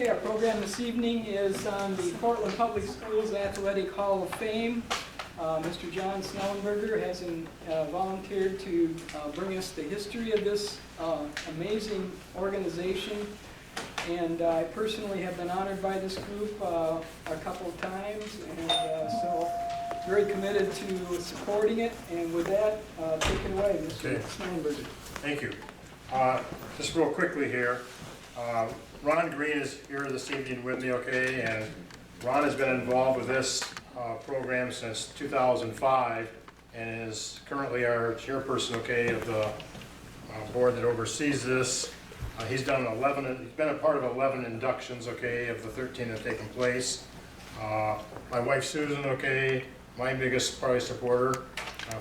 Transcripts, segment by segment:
Okay, our program this evening is on the Portland Public Schools Athletic Hall of Fame. Mr. John Snellenberger has volunteered to bring us the history of this amazing organization. And I personally have been honored by this group a couple of times, and so very committed to supporting it. And with that, take it away, Mr. Snellenberger. Thank you. Just real quickly here, Ron Green is here this evening with me, okay, and Ron has been involved with this program since 2005 and is currently our chairperson, okay, of the board that oversees this. He's been a part of 11 inductions, okay, of the 13 that have taken place. My wife Susan, okay, my biggest probably supporter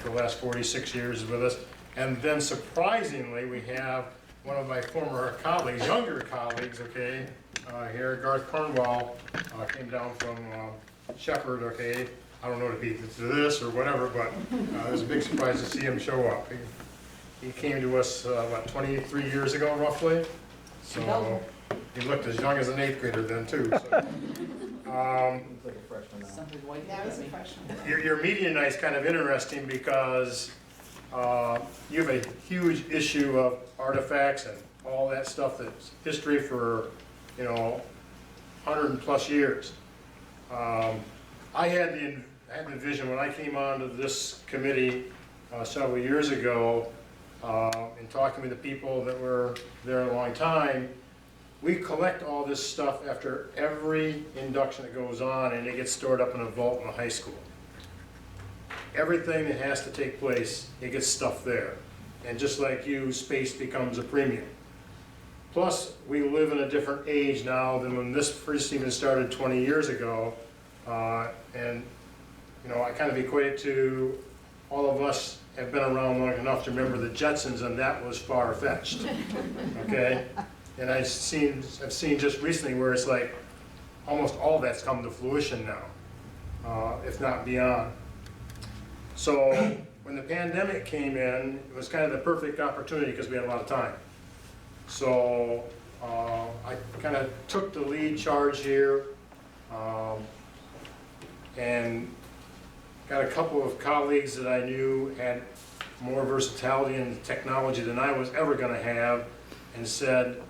for the last 46 years is with us. And then surprisingly, we have one of my former colleagues, younger colleagues, okay, here, Garth Cornwall, came down from Shepherd, okay. I don't know if it's this or whatever, but it was a big surprise to see him show up. He came to us, what, 23 years ago, roughly? So he looked as young as an 8th grader then, too. So. Like a freshman now. That was a freshman. Your meeting tonight is kind of interesting because you have a huge issue of artifacts and all that stuff that's history for, 100+ years. I had the vision when I came onto this committee several years ago, and talking with the people that were there a long time. We collect all this stuff after every induction that goes on, and it gets stored up in a vault in the high school. Everything that has to take place, it gets stuffed there. And just like you, space becomes a premium. Plus, we live in a different age now than when this first even started 20 years ago. And I kind of equate it to all of us have been around long enough to remember the Jetsons, and that was far-fetched, okay? And I've seen just recently where it's like almost all that's come to fruition now, if not beyond. So when the pandemic came in, it was kind of the perfect opportunity because we had a lot of time. So I kind of took the lead charge here and got a couple of colleagues that I knew had more versatility in technology than I was ever going to have, and said,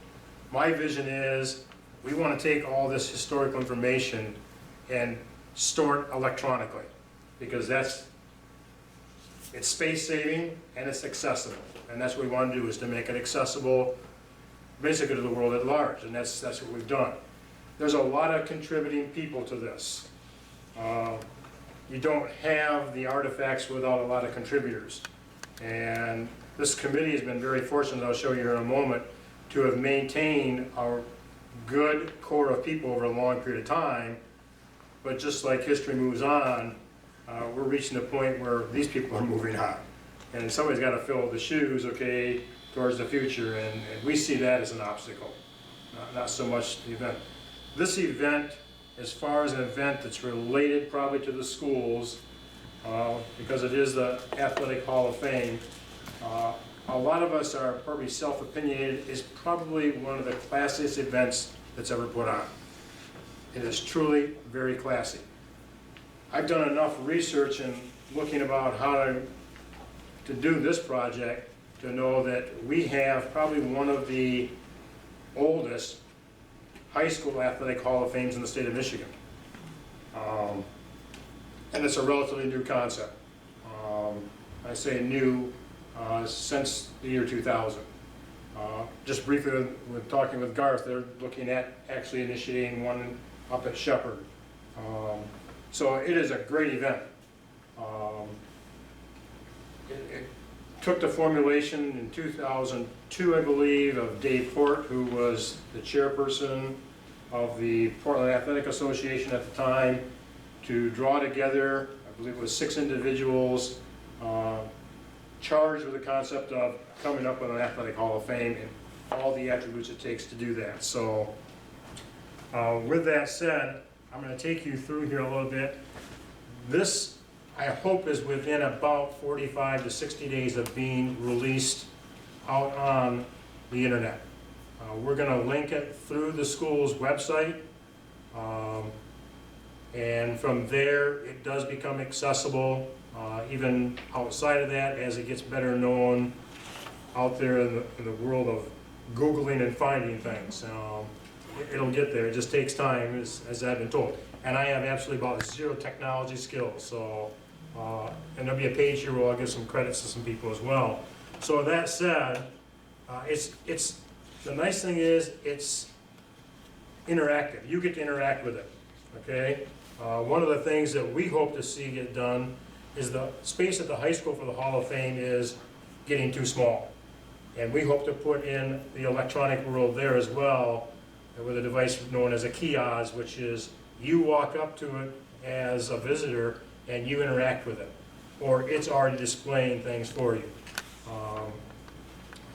my vision is we want to take all this historical information and store it electronically, because it's space saving and it's accessible, and that's what we want to do, is to make it accessible basically to the world at large, and that's what we've done. There's a lot of contributing people to this. You don't have the artifacts without a lot of contributors, and this committee has been very fortunate, I'll show you here in a moment, to have maintained our good core of people over a long period of time. But just like history moves on, we're reaching the point where these people are moving on, and somebody's got to fill the shoes, okay, towards the future, and we see that as an obstacle, not so much the event. This event, as far as an event that's related probably to the schools, because it is the Athletic Hall of Fame, a lot of us are probably self-opinionated, is probably one of the classiest events that's ever put on. It is truly very classy. I've done enough research and looking about how to do this project to know that we have probably one of the oldest high school athletic hall of fames in the state of Michigan. And it's a relatively new concept. I say new since the year 2000. Just briefly with talking with Garth, they're looking at actually initiating one up at Shepherd. So it is a great event. It took the formulation in 2002, I believe, of Dave Fort, who was the chairperson of the Portland Athletic Association at the time, to draw together, I believe it was 6 individuals charged with the concept of coming up with an Athletic Hall of Fame and all the attributes it takes to do that. So with that said, I'm going to take you through here a little bit. This, I hope, is within about 45 to 60 days of being released out on the internet. We're gonna link it through the school's website. And from there, it does become accessible, even outside of that, as it gets better known out there in the world of Googling and finding things. It'll get there, it just takes time, as I've been told. And I have absolutely about zero technology skills, so, and there'll be a page here where I'll give some credits to some people as well. So with that said, the nice thing is, it's interactive. You get to interact with it, okay? One of the things that we hope to see get done is the space at the high school for the Hall of Fame is getting too small. And we hope to put in the electronic world there as well, with a device known as a kiosk, which is you walk up to it as a visitor and you interact with it, or it's already displaying things for you.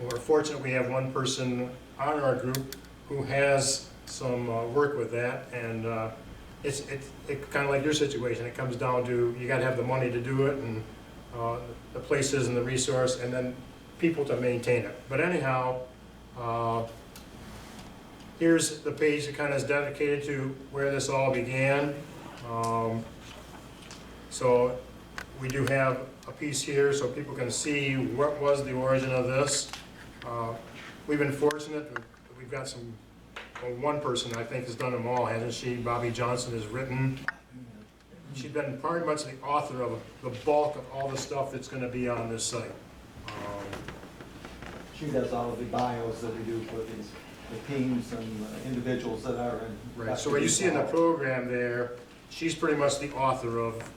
We're fortunate we have one person on our group who has some work with that, and it's kind of like your situation. It comes down to you got to have the money to do it, and the places and the resource, and then people to maintain it. But anyhow, here's the page that kind of is dedicated to where this all began. So we do have a piece here so people can see what was the origin of this. We've been fortunate that we've got some, well, one person I think has done them all, hasn't she? Bobby Johnson has written. She's been pretty much the author of the bulk of all the stuff that's going to be on this site. She does all of the bios that we do for these, the teams and individuals that are in. Right, so what you see in the program there, she's pretty much the author of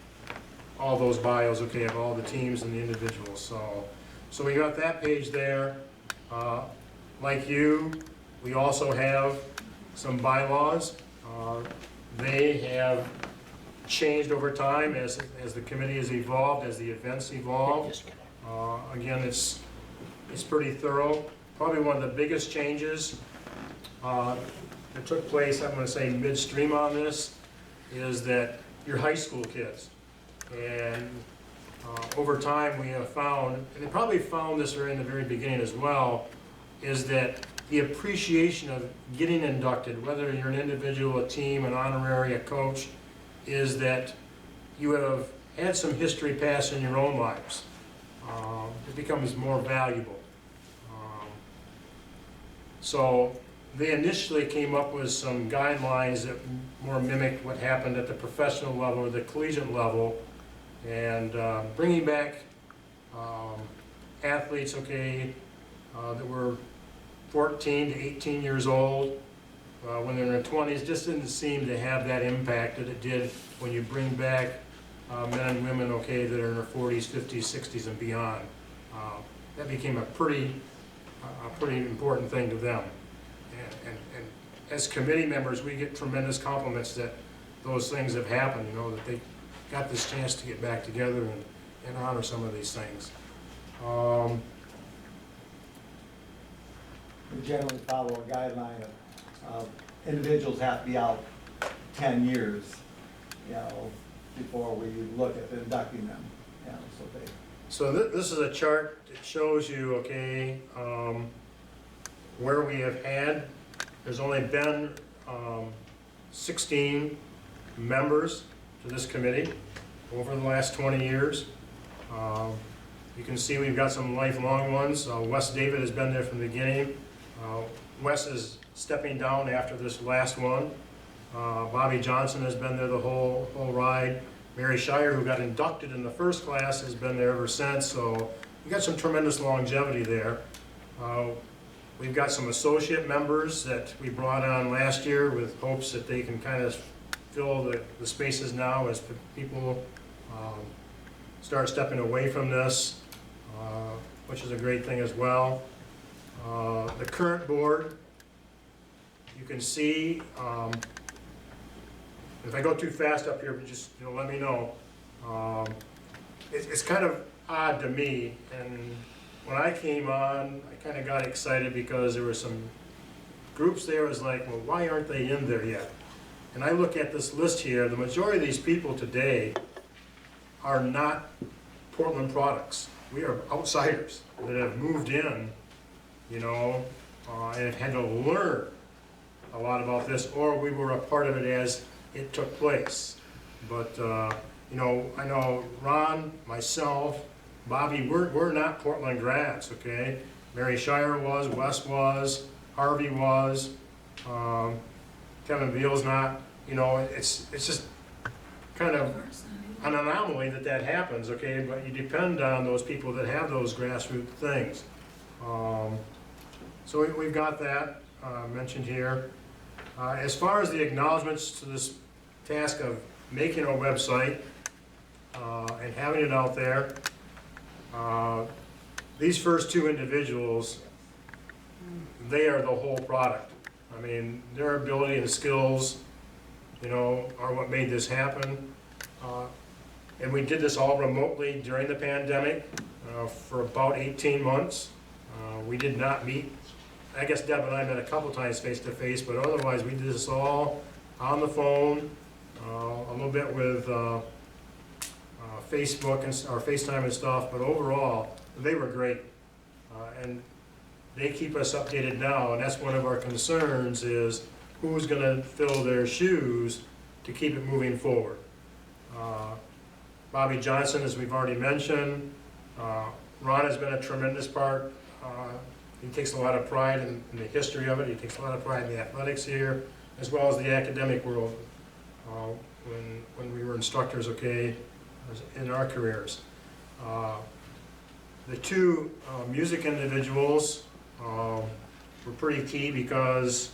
all those bios, okay, of all the teams and the individuals. So we got that page there. Like you, we also have some bylaws. They have changed over time as the committee has evolved, as the events evolve. Again, it's pretty thorough. Probably one of the biggest changes that took place, I'm going to say midstream on this, is that your high school kids. And over time we have found, and they probably found this in the very beginning as well, is that the appreciation of getting inducted, whether you're an individual, a team, an honorary, a coach, is that you have had some history pass in your own lives. It becomes more valuable. So they initially came up with some guidelines that more mimic what happened at the professional level or the collegiate level, and bringing back athletes, okay, that were 14 to 18 years old when they're in their 20s, just didn't seem to have that impact that it did when you bring back men and women, okay, that are in their 40s, 50s, 60s, and beyond. That became a pretty important thing to them. And as committee members, we get tremendous compliments that those things have happened, you know, that they got this chance to get back together and honor some of these things. We generally follow a guideline of individuals have to be out 10 years, you know, before we look at inducting them, you know, so they. So this is a chart that shows you, okay, where we have had, there's only been 16 members to this committee over the last 20 years. You can see we've got some lifelong ones. Wes David has been there from the beginning. Wes is stepping down after this last one. Bobby Johnson has been there the whole ride. Mary Shire, who got inducted in the first class, has been there ever since, so we've got some tremendous longevity there. We've got some associate members that we brought on last year with hopes that they can kind of fill the spaces now as people start stepping away from this, which is a great thing as well. The current board, you can see, if I go too fast up here, just let me know. It's kind of odd to me, and when I came on, I kind of got excited because there were some groups there. I was like, well, why aren't they in there yet? And I look at this list here, the majority of these people today are not Portland products. We are outsiders that have moved in, you know, and have had to learn a lot about this, or we were a part of it as it took place. But, you know, I know Ron, myself, Bobby, we're not Portland grads, okay? Mary Shire was, Wes was, Harvey was, Kevin Veal's not, you know, it's just kind of an anomaly that happens, okay? But you depend on those people that have those grassroots things. So we've got that mentioned here. As far as the acknowledgements to this task of making a website and having it out there, these first two individuals, they are the whole product. I mean, their ability and skills, you know, are what made this happen. And we did this all remotely during the pandemic for about 18 months. We did not meet. I guess Deb and I met a couple times face to face, but otherwise we did this all on the phone, a little bit with Facebook or FaceTime and stuff, but overall, they were great. And they keep us updated now, and that's one of our concerns is who's gonna fill their shoes to keep it moving forward. Bobby Johnson, as we've already mentioned, Ron has been a tremendous part. He takes a lot of pride in the history of it. He takes a lot of pride in the athletics here, as well as the academic world when we were instructors, okay, in our careers. The two music individuals were pretty key because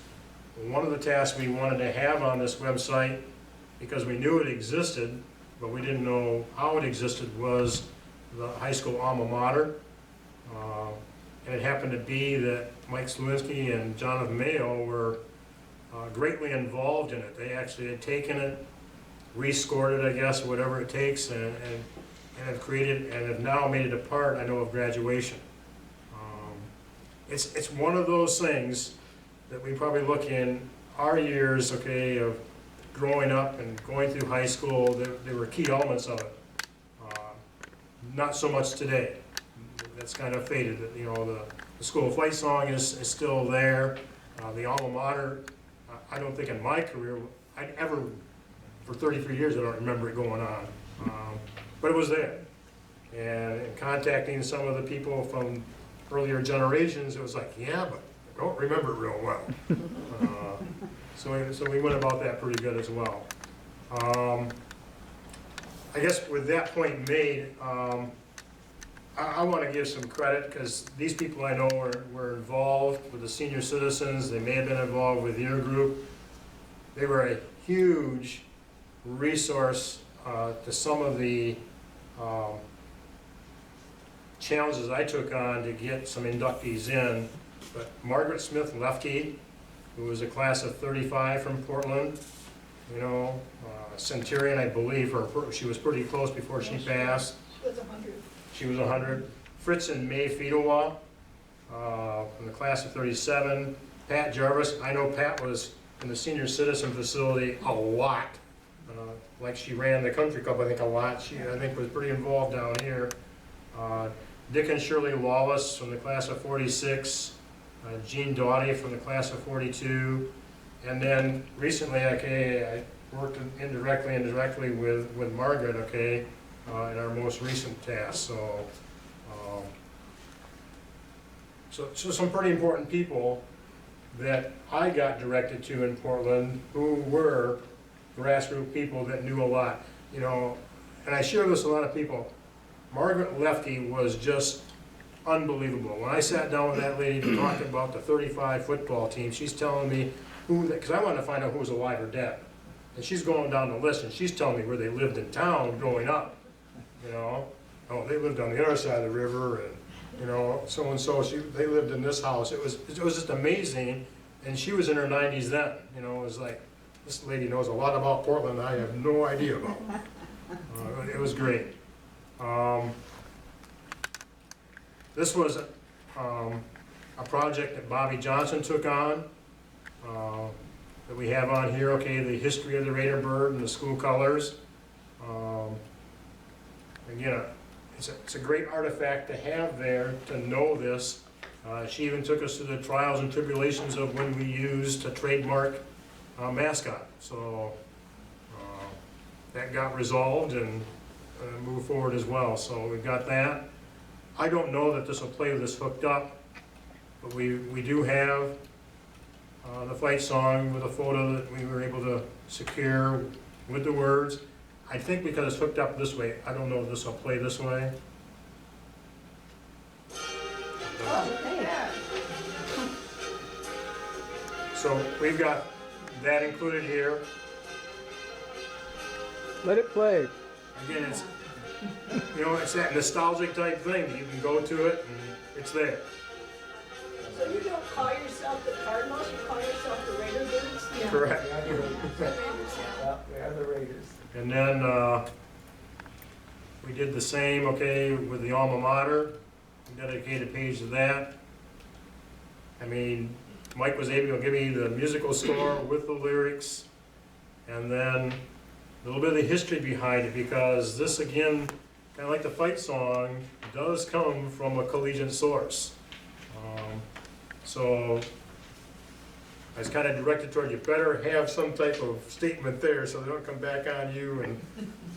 one of the tasks we wanted to have on this website, because we knew it existed, but we didn't know how it existed, was the high school alma mater. And it happened to be that Mike Slewinski and Jonathan Mayo were greatly involved in it. They actually had taken it, rescored it, I guess, whatever it takes, and have created and have now made it a part, I know, of graduation. It's one of those things that we probably look in our years, okay, of growing up and going through high school, there were key elements of it. Not so much today. That's kind of faded. You know, the school flight song is still there. The alma mater, I don't think in my career, I'd ever, for 33 years, I don't remember it going on. But it was there. And in contacting some of the people from earlier generations, it was like, yeah, but I don't remember it real well. So we went about that pretty good as well. I guess with that point made, I want to give some credit because these people I know were involved with the senior citizens. They may have been involved with your group. They were a huge resource to some of the challenges I took on to get some inductees in. But Margaret Smith Lefke, who was a class of 35 from Portland, you know, Centurion, I believe, she was pretty close before she passed. She was 100. She was 100. Fritz and May Fidowa from the class of 37. Pat Jarvis, I know Pat was in the senior citizen facility a lot. Like she ran the country club, I think, a lot. She, I think, was pretty involved down here. Dick and Shirley Lawless from the class of 46. Jean Doughty from the class of 42. And then recently, okay, I worked indirectly and directly with Margaret, okay, in our most recent task. So some pretty important people that I got directed to in Portland who were grassroots people that knew a lot. You know, and I share this with a lot of people. Margaret Lefke was just unbelievable. When I sat down with that lady to talk about the 35 football team, she's telling me who, because I wanted to find out who was alive or dead. And she's going down the list and she's telling me where they lived in town growing up. You know, oh, they lived on the other side of the river, and you know, so and so. They lived in this house. It was just amazing, and she was in her 90s then. You know, it was like this lady knows a lot about Portland I have no idea about. It was great. This was a project that Bobby Johnson took on. That we have on here. Okay, the history of the Raider Bird and the school colors. Again, it's a great artifact to have there, to know this She even took us to the trials and tribulations of when we used a trademark mascot. So that got resolved and moved forward as well. So we've got that. I don't know that this will play with this hooked up, but we do have the fight song with a photo that we were able to secure with the words. I think because it's hooked up this way, I don't know if this will play this way. So we've got that included here. Let it play. Again, it's, you know, it's that nostalgic type thing. You can go to it and it's there. So you don't call yourself the Cardinals, you call yourself the Raider Birds? Yeah. Correct. We are the Raiders. The Raiders, yeah. Yeah, we are the Raiders. And then we did the same, okay, with the alma mater. We dedicated a page to that. I mean, Mike was able to give me the musical score with the lyrics, and then a little bit of the history behind it, because this, again, kind of like the fight song, does come from a collegiate source. So I was kind of directed toward, you better have some type of statement there so they don't come back on you and,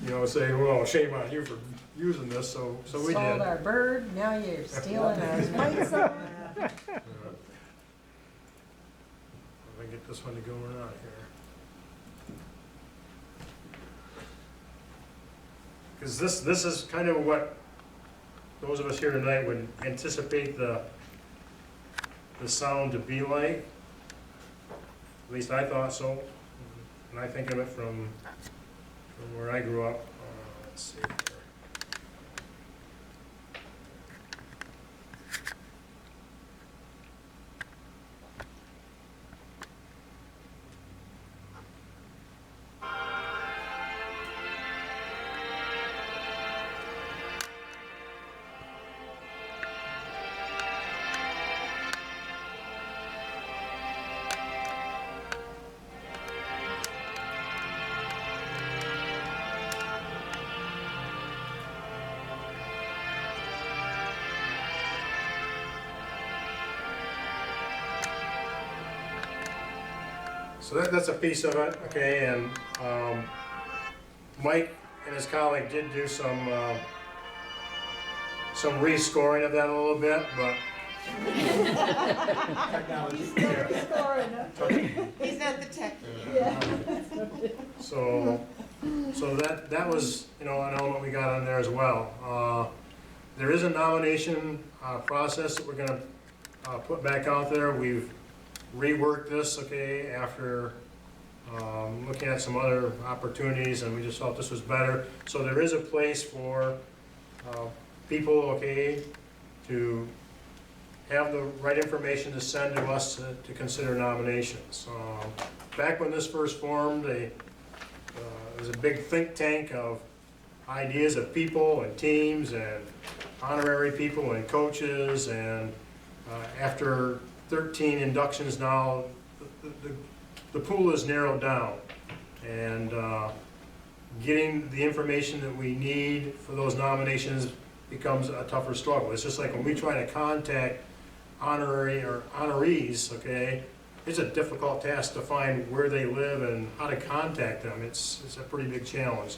you know, say, well, shame on you for using this, so we did. Sold our bird, now you're stealing our fight song. If I can get this one to go or not here. Because this is kind of what those of us here tonight would anticipate the sound to be like. At least I thought so. And I think of it from where I grew up. Let's see here. So that's a piece of it, okay, and Mike and his colleague did do some rescoring of that a little bit, but Technology. He's not the tech. so that was, you know, an element we got on there as well. There is a nomination process that we're gonna put back out there. We've reworked this, okay, after looking at some other opportunities, and we just felt this was better. So there is a place for people, okay, to have the right information to send to us to consider nominations. Back when this first formed, it was a big think tank of ideas of people and teams and honorary people and coaches, and after 13 inductions now, the pool is narrowed down, and getting the information that we need for those nominations becomes a tougher struggle. It's just like when we try to contact honorary or honorees, okay, it's a difficult task to find where they live and how to contact them. It's a pretty big challenge.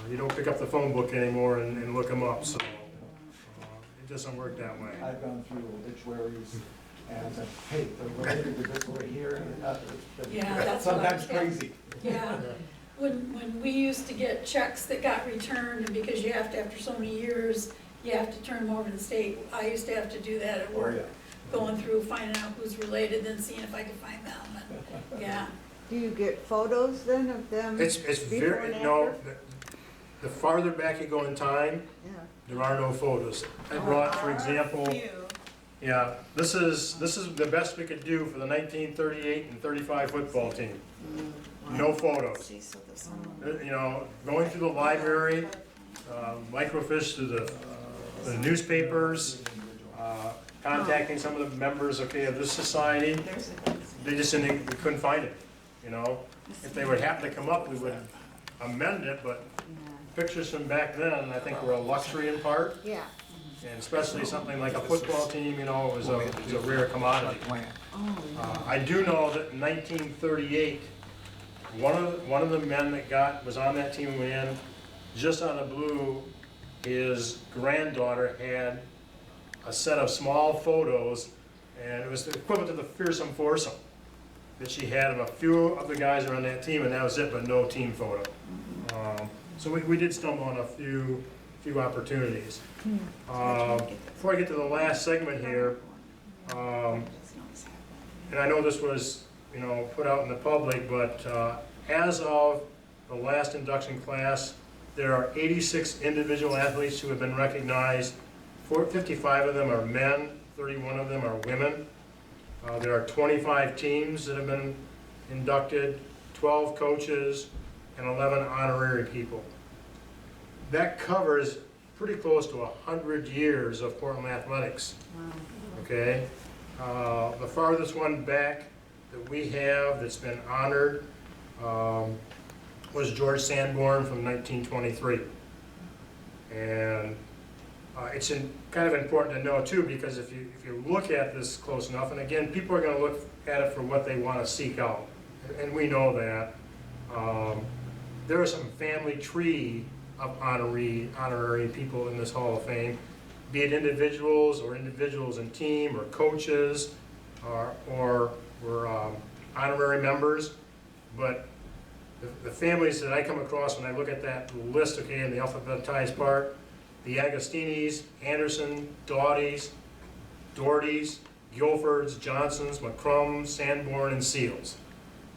You don't pick up the phone book anymore and look them up, so it doesn't work that way. I've gone through obituaries and said, hey, they're related to this over here. Yeah, that's what I sometimes was getting. crazy. Yeah, when we used to get checks that got returned, and because you have to, after so many years, you have to turn them over to the state. I used to have to do that at Oh, work, yeah. going through, finding out who's related, then seeing if I could find them, and, yeah. Do you get photos then of them? It's Before very, and no, after? the farther back you go in time, Yeah. there are no photos. I brought, for example, yeah, this is the best we could do for the 1938 and 35 football team. No photos. You know, going through the library, microfiche through the newspapers, contacting some of the members, okay, of this society, they just didn't, we couldn't find it, you know? If they would happen to come up, we would amend it, but pictures from back then, I think, were a luxury in part. Yeah. and especially something like a football team, you know, it was a rare commodity. I do know that in 1938, one of the men that was on that team went in, just on the blue, his granddaughter had a set of small photos, and it was the equivalent to the fearsome foursome that she had of a few of the guys that were on that team, and that was it, but no team photo. So we did stumble on a few opportunities. Before I get to the last segment here, and I know this was, you know, put out in the public, but as of the last induction class, there are 86 individual athletes who have been recognized. 55 of them are men, 31 of them are women. There are 25 teams that have been inducted, 12 coaches, and 11 honorary people. That covers pretty close to 100 years of Portland athletics. Okay? The farthest one back that we have that's been honored was George Sanborn from 1923. And it's kind of important to know too, because if you look at this close enough, and again, people are going to look at it for what they want to seek out, and we know that. There are some family tree of honorary people in this Hall of Fame, be it individuals or individuals in team or coaches or honorary members. But the families that I come across when I look at that list, okay, in the alphabetized part, the Agostinis, Anderson, Doughtys, Guilfords, Johnsons, McCrums, Sanborn, and Seals.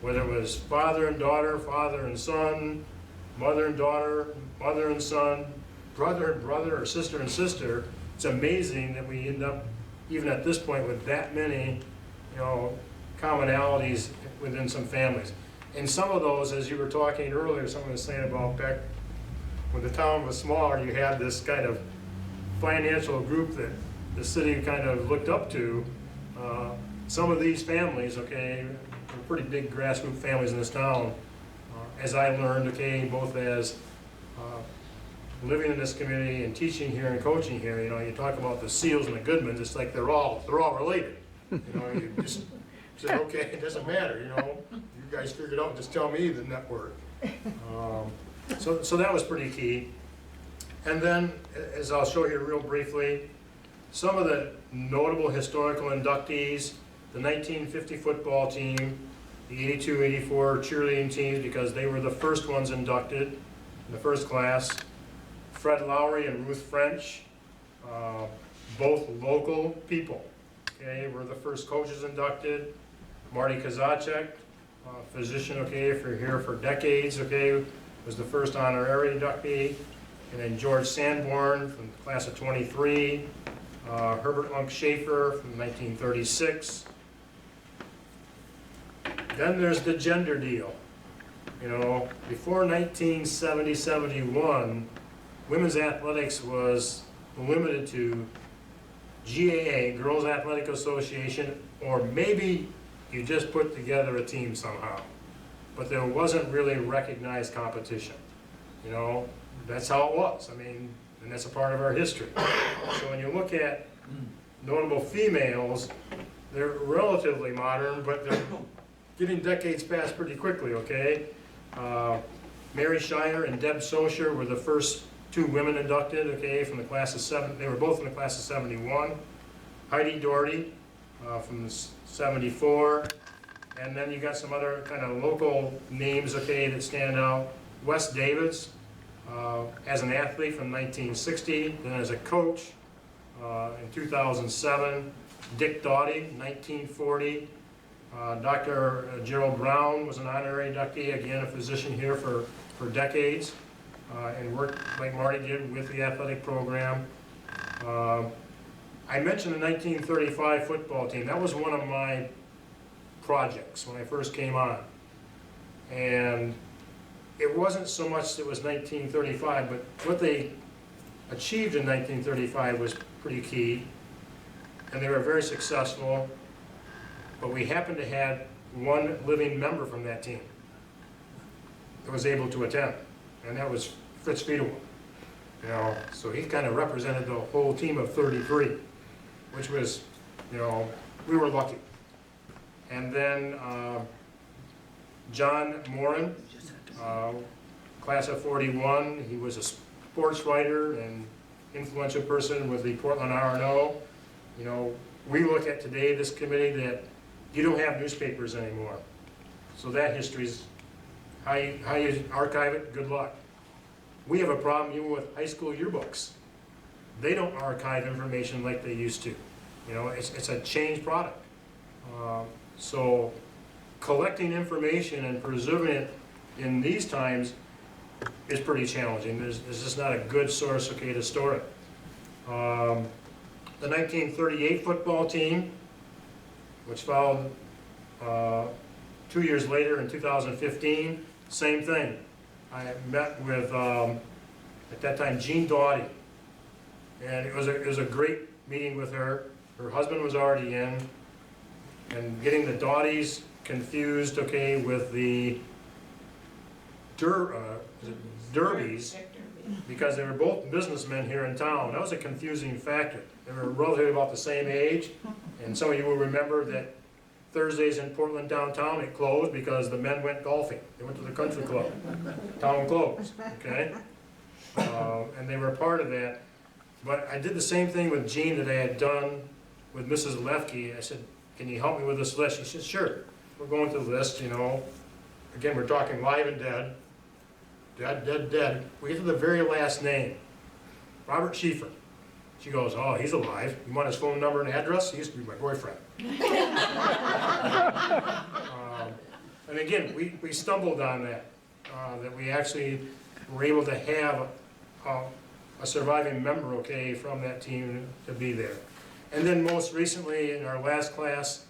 Whether it was father and daughter, father and son, mother and daughter, mother and son, brother and brother, or sister and sister, it's amazing that we end up, even at this point, with that many, you know, commonalities within some families. And some of those, as you were talking earlier, someone was saying about back when the town was smaller, you had this kind of financial group that the city kind of looked up to. Some of these families, okay, were pretty big grassroots families in this town. As I learned, okay, both as living in this community and teaching here and coaching here, you know, you talk about the Seals and the Goodmans, it's like they're all related. You know, you just say, okay, it doesn't matter, you know, you guys figure it out, just tell me the network. So that was pretty key. And then, as I'll show you real briefly, some of the notable historical inductees, the 1950 football team, the 82-84 cheerleading teams, because they were the first ones inducted in the first class. Fred Lowry and Ruth French, both local people, okay, were the first coaches inducted. Marty Kozacek, physician, okay, for here for decades, okay, was the first honorary inductee. And then George Sanborn from the class of 23, Herbert Unk Schaefer from 1936. Then there's the gender deal. You know, before 1970-71, women's athletics was limited to GAA, Girls Athletic Association, or maybe you just put together a team somehow. But there wasn't really recognized competition. You know, that's how it was. I mean, and that's a part of our history. So when you look at notable females, they're relatively modern, but they're getting decades past pretty quickly, okay? Mary Shire and Deb Socher were the first two women inducted, okay, from the class of they were both in the class of 71. Heidi Doherty from 74. And then you got some other kind of local names, okay, that stand out. Wes Davids, as an athlete from 1960, then as a coach in 2007. Dick Doughty, 1940. Dr. Gerald Brown was an honorary inductee, again, a physician here for decades, and worked like Marty did with the athletic program. I mentioned the 1935 football team. That was one of my projects when I first came on. And it wasn't so much that it was 1935, but what they achieved in 1935 was pretty key, and they were very successful. But we happened to have one living member from that team that was able to attend, and that was Fritz Fiedel. you know, so he kind of represented the whole team of 33, which was, you know, we were lucky. And then John Moran, class of 41, he was a sports writer and influential person with the Portland R&O. You know, we look at today, this committee, that you don't have newspapers anymore. So that history's, how you archive it, good luck. We have a problem even with high school yearbooks. They don't archive information like they used to. You know, it's a changed product. So collecting information and preserving it in these times is pretty challenging. There's just not a good source, okay, to store it. The 1938 football team, which followed 2 years later in 2015, same thing. I met with, at that time, Jean Doughty, and it was a great meeting with her. Her husband was already in, and getting the Doughtys confused, okay, with the Derbies, because they were both businessmen here in town. That was a confusing factor. They were relatively about the same age, and some of you will remember that Thursdays in Portland downtown, it closed because the men went golfing. They went to the country club. Town closed, okay? And they were part of that. But I did the same thing with Jean that I had done with Mrs. Lefke. I said, can you help me with this list? She said, sure. We're going through the list, you know. Again, we're talking live and dead. Dead. We get to the very last name. Robert Schieffer. She goes, oh, he's alive. You want his phone number and address? He used to be my boyfriend. And again, we stumbled on that, that we actually were able to have a surviving member, okay, from that team to be there. And then most recently, in our last class,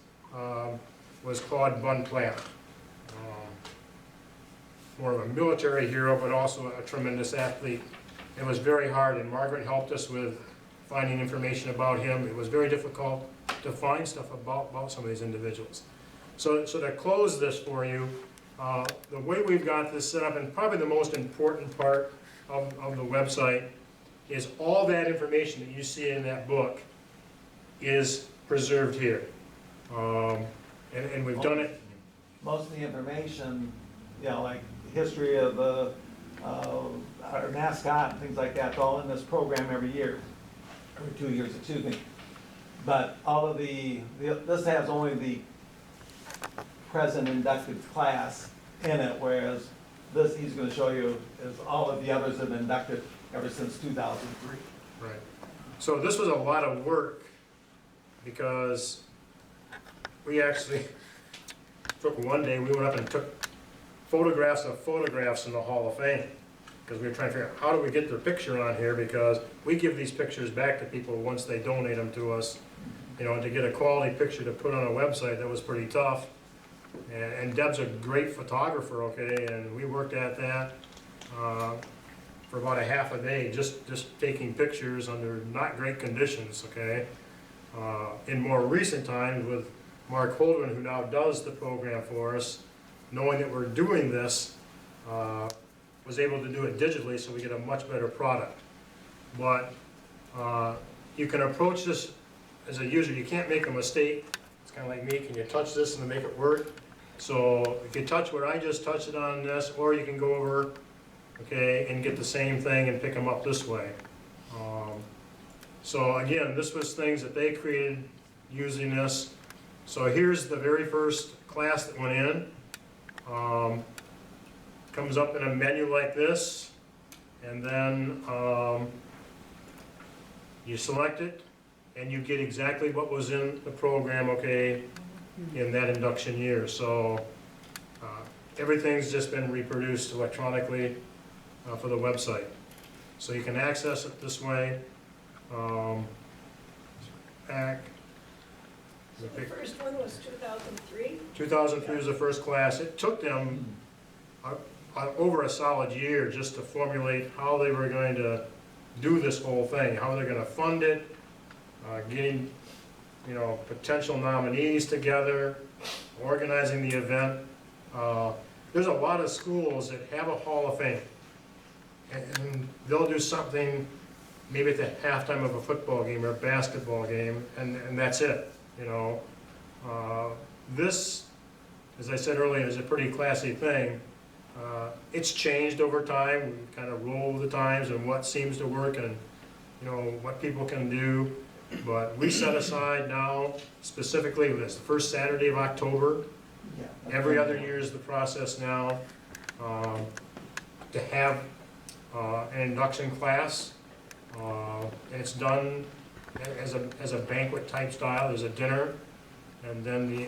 was Claude Bunplant. More of a military hero, but also a tremendous athlete. It was very hard, and Margaret helped us with finding information about him. It was very difficult to find stuff about some of these individuals. So to close this for you, the way we've got this set up, and probably the most important part of the website, is all that information that you see in that book is preserved here. And we've done it. Most of the information, you know, like history of our mascot and things like that, it's all in this program every year, every 2 years, excuse me. But all of this has only the present inducted class in it, whereas this he's going to show you is all of the others have been inducted ever since 2003. Right. So this was a lot of work because we actually took one day, we went up and took photographs of photographs in the Hall of Fame, because we were trying to figure out how do we get their picture on here, because we give these pictures back to people once they donate them to us. You know, and to get a quality picture to put on a website, that was pretty tough. And Deb's a great photographer, okay, and we worked at that for about a half a day, just taking pictures under not great conditions, okay. In more recent times with Mark Holdren, who now does the program for us, knowing that we're doing this, was able to do it digitally so we get a much better product. But you can approach this as a user. You can't make a mistake. It's kind of like me, can you touch this and make it work? So if you touch where I just touched it on this, or you can go over, okay, and get the same thing and pick them up this way. So again, this was things that they created using this. So here's the very first class that went in. Comes up in a menu like this, and then you select it, and you get exactly what was in the program, okay, in that induction year. So everything's just been reproduced electronically for the website. So you can access it this way. Back. So the first one was 2003? 2003 was the first class. It took them over a solid year just to formulate how they were going to do this whole thing, how they're going to fund it, getting, you know, potential nominees together, organizing the event. There's a lot of schools that have a Hall of Fame, and they'll do something maybe at the halftime of a football game or a basketball game, and that's it, you know. This, as I said earlier, is a pretty classy thing. It's changed over time. We kind of roll with the times and what seems to work and, you know, what people can do. But we set aside now, specifically, it's the first Saturday of October. Yeah. Every other year is the process now, to have an induction class. And it's done as a banquet type style. There's a dinner, and then the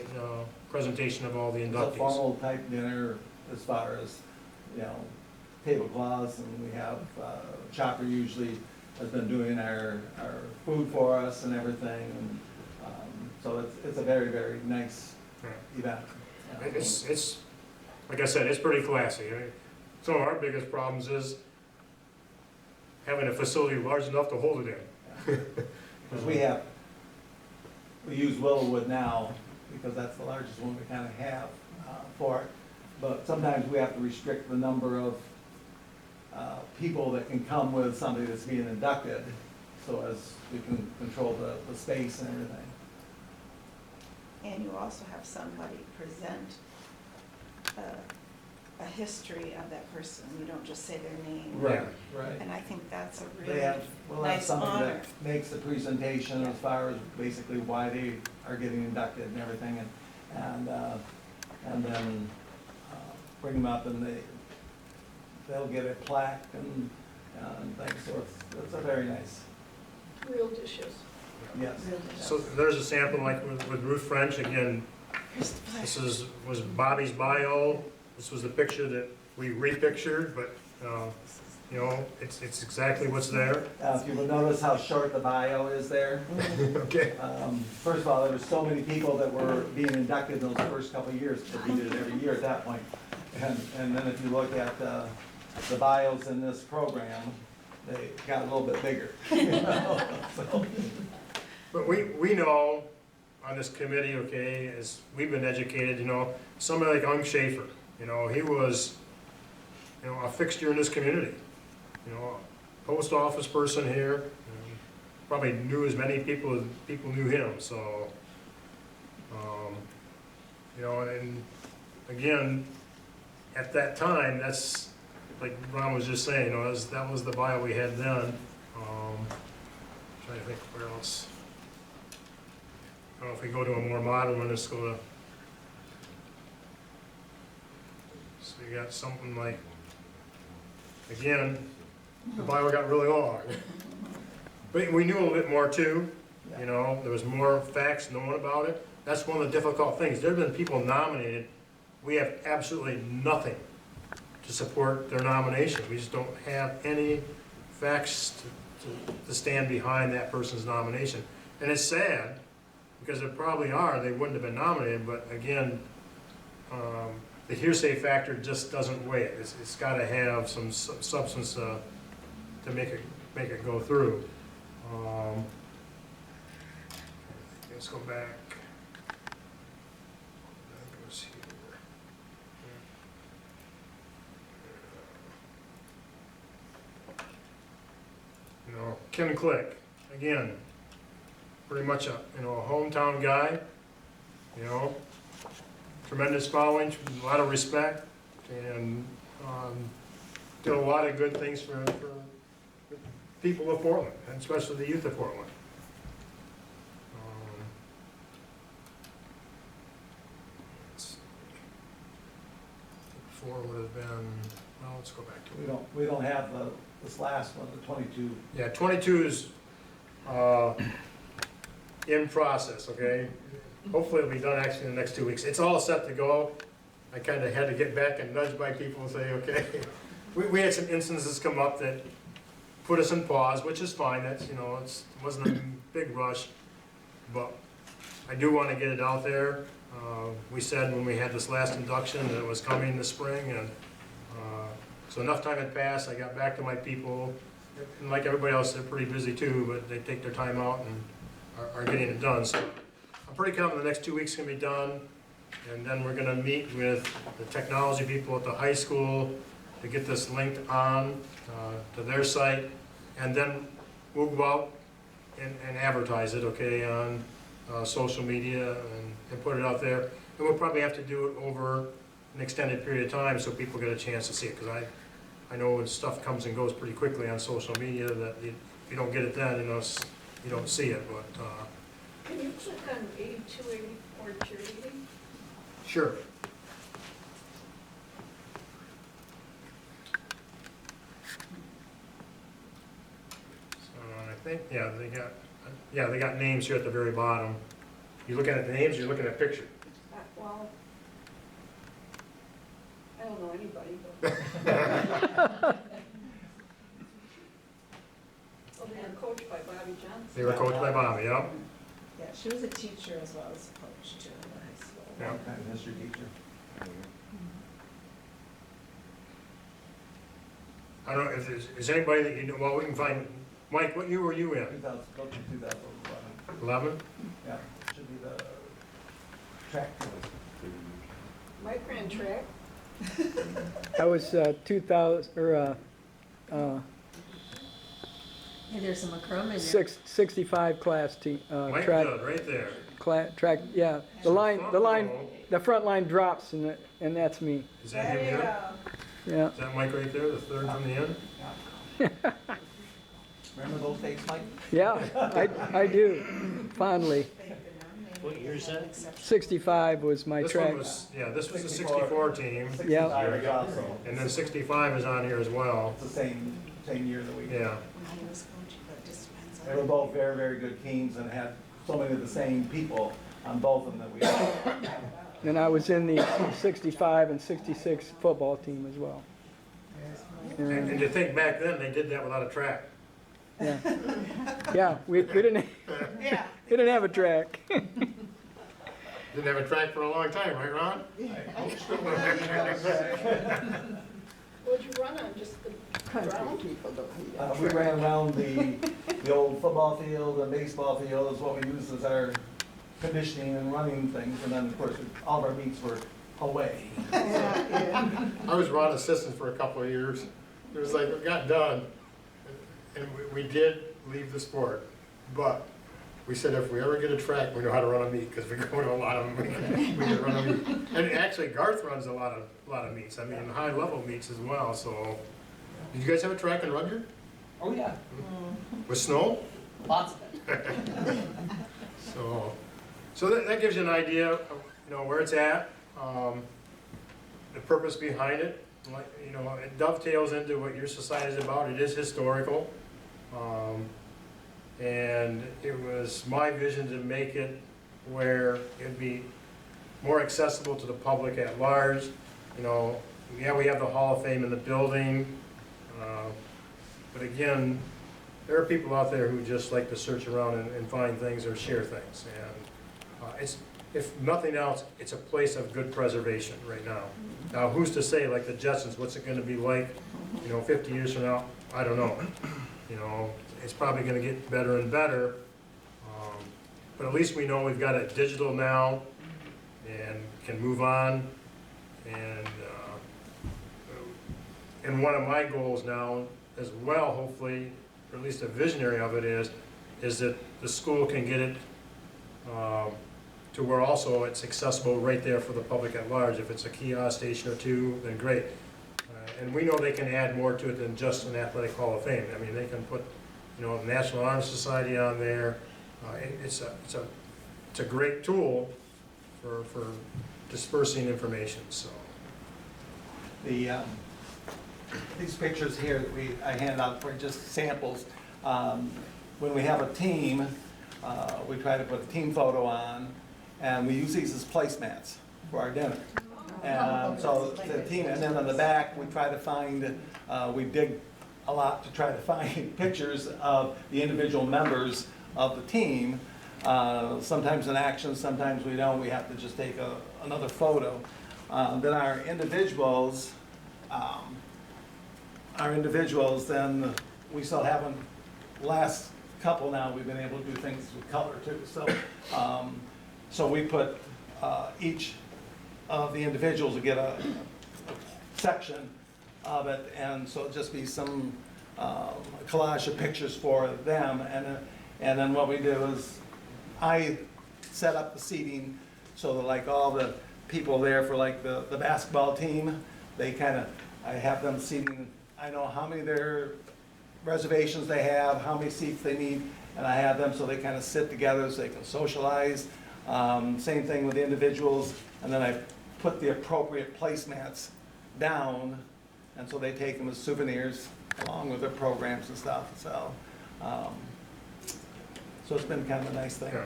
presentation of all the It's a inductees. formal type dinner as far as, you know, tablecloths, and we have, Chopper usually has been doing our food for us and everything, and, so it's a very, very nice Right. event. It's, like I said, it's pretty classy. I mean, some of our biggest problems is having a facility large enough to hold it in. Because we use Willowwood now, because that's the largest one we kind of have for it. But sometimes we have to restrict the number of people that can come with somebody that's being inducted, so as we can control the space and everything. And you also have somebody present a history of that person. You don't just say their name. Right. And I think that's a They really have, we'll have nice somebody honor. that makes the presentation as far as basically why they are getting inducted and everything, and then bring them up, and they'll get a plaque and things, so it's a very nice, Real dishes. yes. So there's a sample like with Ruth French, again, Here's the plaque. this was Bobby's bio. This was the picture that we repictured, but, you know, it's exactly what's there. If you will notice how short the bio is there. Okay. First of all, there were so many people that were being inducted those first couple of years, because we did it every year at that point. And then if you look at the bios in this program, they got a little bit bigger. You know, so. But we know on this committee, okay, as we've been educated, you know, somebody like Ung Schaefer, you know, he was, you know, a fixture in this community. You know, post office person here, probably knew as many people as people knew him, so, you know, and again, at that time, that's, like Ron was just saying, you know, that was the bio we had then. Trying to think where else. I don't know if we go to a more modern one, let's go to, so you got something like, again, the bio got really long. But we knew a little bit more too, you know, there was more facts known about it. That's one of the difficult things. There have been people nominated, we have absolutely nothing to support their nomination. We just don't have any facts to stand behind that person's nomination. And it's sad, because there probably are, they wouldn't have been nominated, but again, the hearsay factor just doesn't weigh it. It's gotta have some substance to make it go through. Let's go back. That goes here. You know, Ken Click, again, pretty much a hometown guy, you know, tremendous following, a lot of respect, and did a lot of good things for people of Portland, and especially the youth of Portland. Let's see. Before would have been, well, let's go back to it. We don't have this last one, the 22. Yeah, 22 is in process, okay? Hopefully it'll be done actually in the next 2 weeks. It's all set to go. I kind of had to get back and nudge by people and say, okay. We had some instances come up that put us in pause, which is fine. That's, you know, it wasn't a big rush, but I do want to get it out there. We said when we had this last induction that it was coming this spring, and so enough time had passed. I got back to my people, and like everybody else, they're pretty busy too, but they take their time out and are getting it done. So I'm pretty confident the next 2 weeks can be done, and then we're going to meet with the technology people at the high school to get this linked on to their site, and then we'll go out and advertise it, okay, on social media and put it out there. And we'll probably have to do it over an extended period of time so people get a chance to see it, because I know when stuff comes and goes pretty quickly on social media that if you don't get it then, you don't see it, but. Can you click on 8284 cheerleading? Sure. So I think, they got names here at the very bottom. You're looking at the names, you're looking at picture. Well, I don't know anybody, but. Oh, they were coached by Bobby Johnson. They were coached by Bobby, yeah. Yeah, she was a teacher as well as a coach too in the high school. Yeah. Kind of history teacher. I don't know if is anybody that you know, well, we can find, Mike, what year were you in? 2011. 11? Yeah, should be the track team. Mike ran track. That was 2000, or Hey, there's some McCrum in there. 65 class team, Mike track, Judd, right there. track, yeah. The front line drops and that's me, Is that him here? yeah. Is that Mike right there, the third from the end? Remember those days, Mike? Yeah, I do, fondly. What year is that? 65 was my This track. one was, this was the 64 team, 65 is also. and then 65 is on here as well. It's the same year that we. Yeah. When he was coaching, but it just depends They were on. both very, very good teams and had so many of the same people on both of them that we had. And I was in the 65 and 66 football team as well. And to think back then, they did that without a track. Yeah, yeah, we didn't Yeah. we didn't have a track. Didn't have a track for a long time, right, Ron? What'd you run on, just the ground? We ran around the old football field and baseball field is what we used as our conditioning and running things. And then, of course, all of our meets were away. I was Ron assistant for a couple of years. It was like, we got done, and we did leave the sport, but we said if we ever get a track, we know how to run a meet, because we go to a lot of them, we can run a meet. And actually, Garth runs a lot of meets, I mean, high-level meets as well, so. Did you guys have a track in Rudyard? Oh, yeah, With snow? lots of it. So that gives you an idea of, where it's at, the purpose behind it. Like, it dovetails into what your society is about. It is historical. And it was my vision to make it where it'd be more accessible to the public at large. We have the Hall of Fame in the building, but again, there are people out there who just like to search around and find things or share things. And it's, if nothing else, it's a place of good preservation right now. Now, who's to say, like the Jetsons, what's it going to be like, 50 years from now? I don't know. It's probably going to get better and better. But at least we know we've got it digital now and can move on. And one of my goals now as well, hopefully, or at least a visionary of it is that the school can get it to where also it's accessible right there for the public at large. If it's a kiosk station or two, then great. And we know they can add more to it than just an athletic hall of fame. I mean, they can put, the National Honor Society on there. It's a great tool for dispersing information. So These pictures here that I handed out for just samples. When we have a team, we try to put a team photo on, and we use these as placemats for our dinner. And so the team, and then on the back, we try to find, we dig a lot to try to find pictures of the individual members of the team. Sometimes in action, sometimes we don't. We have to just take another photo. Then our individuals, then we still haven't, last couple now, we've been able to do things with color too. So we put each of the individuals to get a section of it, and so it'll just be some collage of pictures for them, and then what we do is, I set up the seating so that like all the people there for like the basketball team, they I have them seating, I know how many their reservations they have, how many seats they need, and I have them so they kind of sit together so they can socialize. Same thing with the individuals, and then I put the appropriate placemats down, and so they take them as souvenirs along with their programs and stuff, so. So it's been kind of a nice thing. Yeah.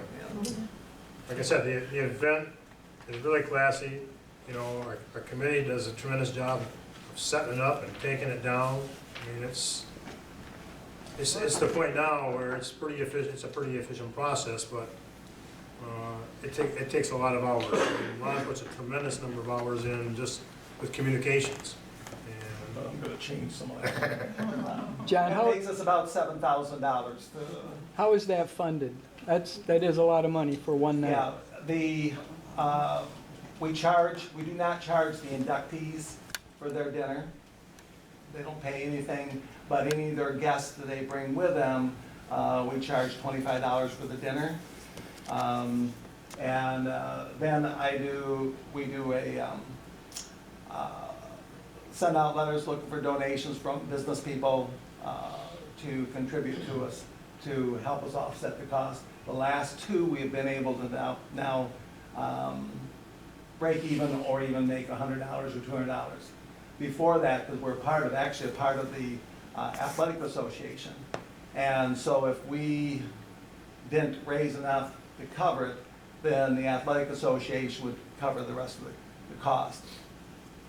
Like I said, the event is really classy. You know, our committee does a tremendous job of setting it up and taking it down. I mean, it's the point now where it's pretty efficient. It's a pretty efficient process, but it takes a lot of hours. I mean, Ron puts a tremendous number of hours in just with communications. But I'm gonna change some of that. John, It takes us about $7,000 to. how is that funded? That is a lot of money for one night. Yeah, we do not charge the inductees for their dinner. They don't pay anything, but any of their guests that they bring with them, we charge $25 for the dinner. And then we do send out letters looking for donations from business people to contribute to us, to help us offset the cost. The last two, we've been able to now break even or even make $100 or $200. Before that, because we're actually a part of the Athletic Association. And so if we didn't raise enough to cover it, then the Athletic Association would cover the rest of the cost.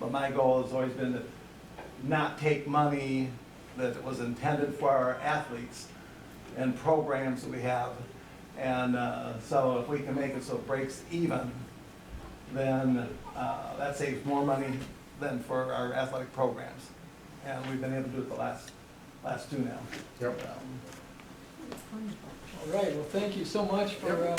But my goal has always been to not take money that was intended for our athletes and programs that we have. And so if we can make it so it breaks even, then that saves more money than for our athletic programs. And we've been able to do it the last two now. Yep. All right, well, thank you so much for